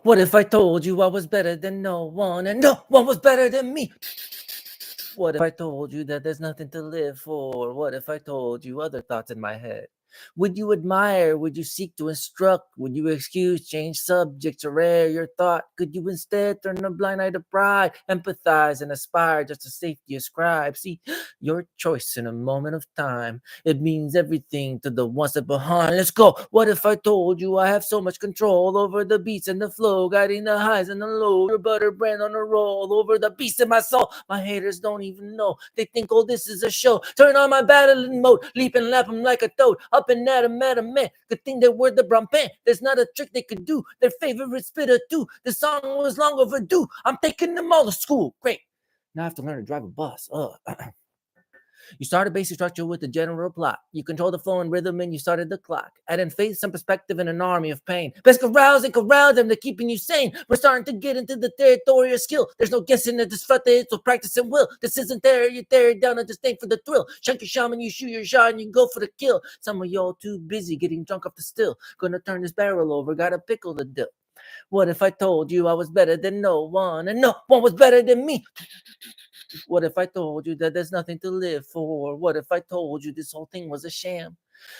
What if I told you I was better than no one and no one was better than me? What if I told you that there's nothing to live for? What if I told you other thoughts in my head? Would you admire? Would you seek to instruct? Would you excuse, change subjects, or air your thought? Could you instead turn a blind eye to pride, empathize, and aspire just to safety ascribe? See, your choice in a moment of time. It means everything to the ones that behind. Let's go. What if I told you I have so much control over the beats and the flow, guiding the highs and the lows? Your butter brand on a roll over the beast in my soul. My haters don't even know. They think, oh, this is a show. Turn on my battling mode, leap and lap 'em like a toad. Up and at 'em, man. Good thing they were the brown pen. There's not a trick they could do. Their favorite spitter too. The song was long overdue. I'm taking them all to school. Great. Now I have to learn to drive a bus. You start a basic structure with the general plot. You control the flow and rhythm, and you started the clock. Add in faith, some perspective, and an army of pain. Best carouse and corral them, they're keeping you sane. We're starting to get into the territory of skill. There's no guessing at this front, it's with practice and will. This isn't there, you tear it down and just think for the thrill. Shank your shaman, you shoot your shot, and you go for the kill. Some of y'all too busy getting drunk off the still. Gonna turn this barrel over, gotta pickle the dip. What if I told you I was better than no one, and no one was better than me? What if I told you that there's nothing to live for? What if I told you this whole thing was a sham?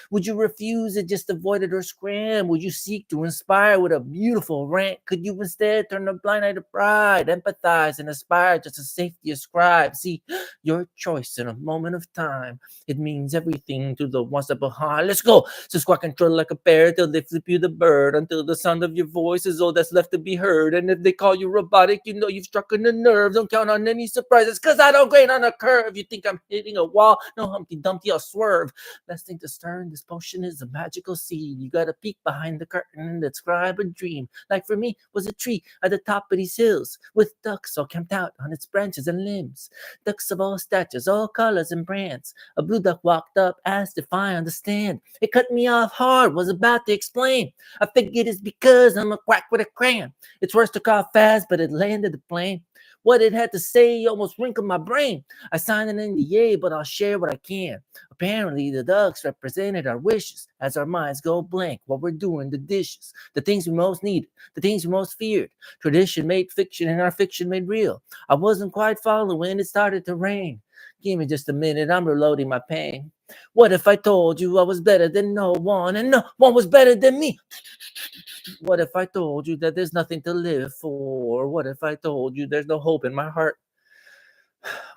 Would you refuse it, just avoid it or scram? Would you seek to inspire with a beautiful rant? Could you instead turn a blind eye to pride, empathize, and aspire just to safety ascribe? See, your choice in a moment of time. It means everything to the ones that behind. Let's go. So squawk and trill like a bear till they flip you the bird, until the sound of your voice is all that's left to be heard. And if they call you robotic, you know you've struck on the nerve. Don't count on any surprises, cause I don't grade on a curve. You think I'm hitting a wall? No, Humpty Dumpty, I'll swerve. Best thing to stir in this potion is a magical seed. You gotta peek behind the curtain and describe a dream. Like for me, was a tree at the top of these hills, with ducks all camped out on its branches and limbs. Ducks of all statures, all colors and brands. A blue duck walked up, asked if I understand. It cut me off hard, was about to explain. I figured it's because I'm a quack with a crayon. It's worse to call fast, but it landed the plane. What it had to say almost wrinkled my brain. I signed an NDA, but I'll share what I can. Apparently, the ducks represented our wishes as our minds go blank while we're doing the dishes. The things we most needed, the things we most feared. Tradition made fiction and our fiction made real. I wasn't quite following, it started to rain. Give me just a minute, I'm reloading my pain. What if I told you I was better than no one and no one was better than me? What if I told you that there's nothing to live for? What if I told you there's no hope in my heart?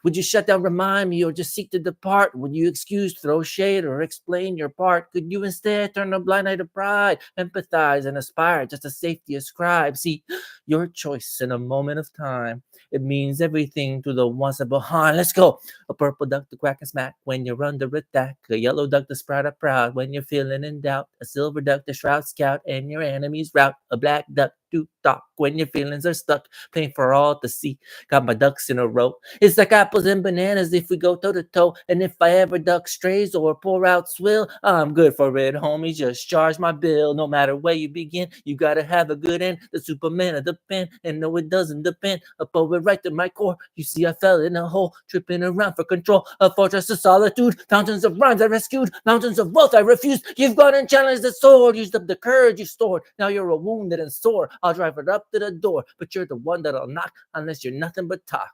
Would you shut down, remind me, or just seek to depart? Would you excuse, throw shade, or explain your part? Could you instead turn a blind eye to pride, empathize, and aspire just to safety ascribe? See, your choice in a moment of time. It means everything to the ones that behind. Let's go. A purple duck to quack and smack when you're under attack. A yellow duck to sprout up proud when you're feeling in doubt. A silver duck to shroud scout and your enemy's rout. A black duck to talk when your feelings are stuck. Plain for all to see. Got my ducks in a row. It's like apples and bananas if we go toe to toe. And if I ever duck strays or pour out swill, I'm good for it, homie. Just charge my bill. No matter where you begin, you gotta have a good end. The Superman of the pen, and no, it doesn't depend. A poet right to my core. You see, I fell in a hole, tripping around for control. A fortress of solitude, fountains of rhymes I rescued, mountains of wealth I refused. You've gone and challenged the sword, used up the courage you stored. Now you're a wounded and sore. I'll drive it up to the door, but you're the one that'll knock unless you're nothing but talk.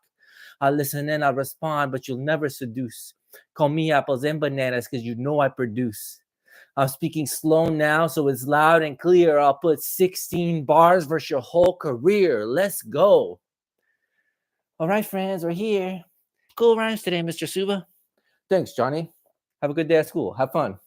I listen and I respond, but you'll never seduce. Call me apples and bananas because you know I produce. I'm speaking slow now, so it's loud and clear. I'll put 16 bars versus your whole career. Let's go. All right, friends, we're here. Cool rhymes today, Mr. Suba. Thanks, Johnny. Have a good day at school. Have fun.